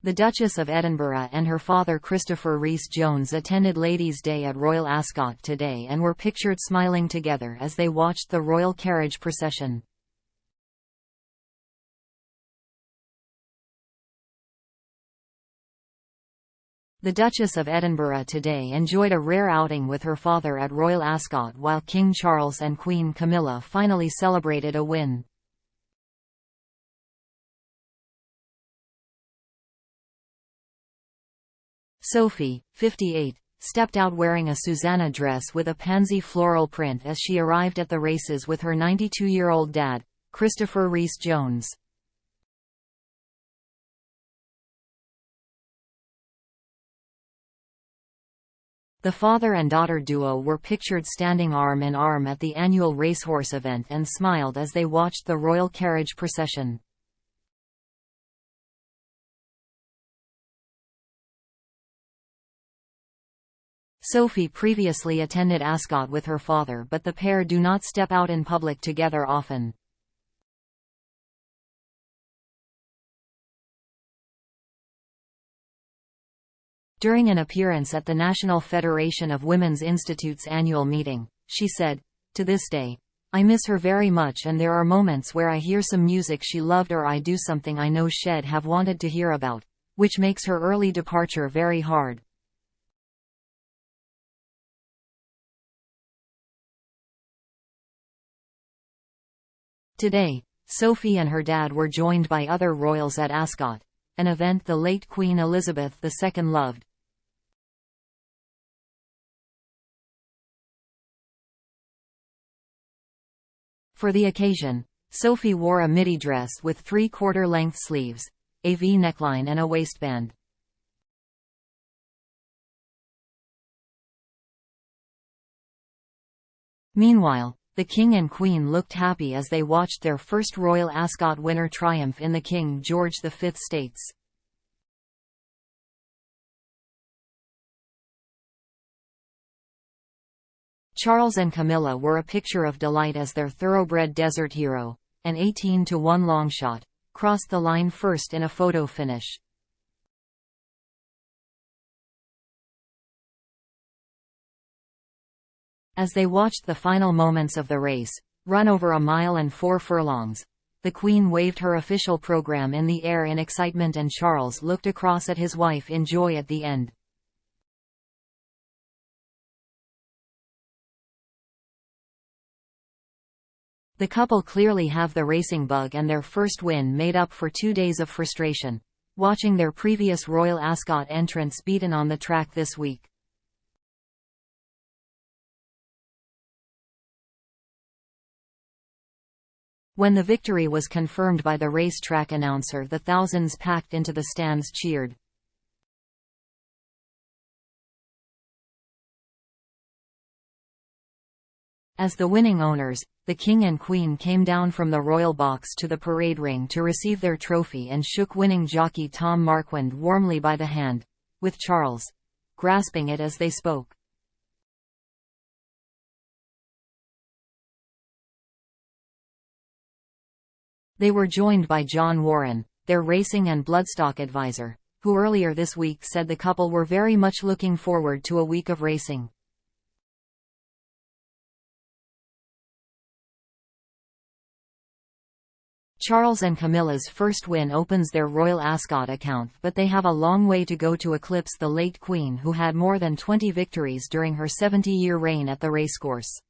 The Duchess of Edinburgh and her father Christopher Rhys-Jones attended Ladies' Day at Royal Ascot today and were pictured smiling together as they watched the royal carriage procession. The Duchess of Edinburgh today enjoyed a rare outing with her father at Royal Ascot while King Charles and Queen Camilla finally celebrated a win. Sophie, 58, stepped out wearing a Susanna dress with a pansy floral print as she arrived at the races with her 92-year-old dad, Christopher Rhys-Jones. The father and daughter duo were pictured standing arm in arm at the annual racehorse event and smiled as they watched the royal carriage procession. Sophie previously attended Ascot with her father, but the pair do not step out in public together often. During an appearance at the National Federation of Women's Institute's annual meeting, she said, "To this day, I miss her very much, and there are moments where I hear some music she loved or I do something I know she'd have wanted to hear about, which makes her early departure very hard." Today, Sophie and her dad were joined by other royals at Ascot, an event the late Queen Elizabeth II loved. For the occasion, Sophie wore a midi dress with 3/4-length sleeves, a V neckline and a waistband. Meanwhile, the King and Queen looked happy as they watched their first Royal Ascot winner triumph in the King George V Stakes. Charles and Camilla were a picture of delight as their thoroughbred desert hero, an 18-to-1 longshot, crossed the line first in a photo finish. As they watched the final moments of the race, run over a mile and 4 furlongs, the Queen waved her official program in the air in excitement and Charles looked across at his wife in joy at the end. The couple clearly have the racing bug and their first win made up for 2 days of frustration, watching their previous Royal Ascot entrants beaten on the track this week. When the victory was confirmed by the racetrack announcer, the thousands packed into the stands cheered. As the winning owners, the King and Queen came down from the royal box to the parade ring to receive their trophy and shook winning jockey Tom Marquand warmly by the hand, with Charles grasping it as they spoke. They were joined by John Warren, their racing and bloodstock advisor, who earlier this week said the couple were very much looking forward to a week of racing. Charles and Camilla's first win opens their Royal Ascot account, but they have a long way to go to eclipse the late Queen, who had more than 20 victories during her 70-year reign at the racecourse.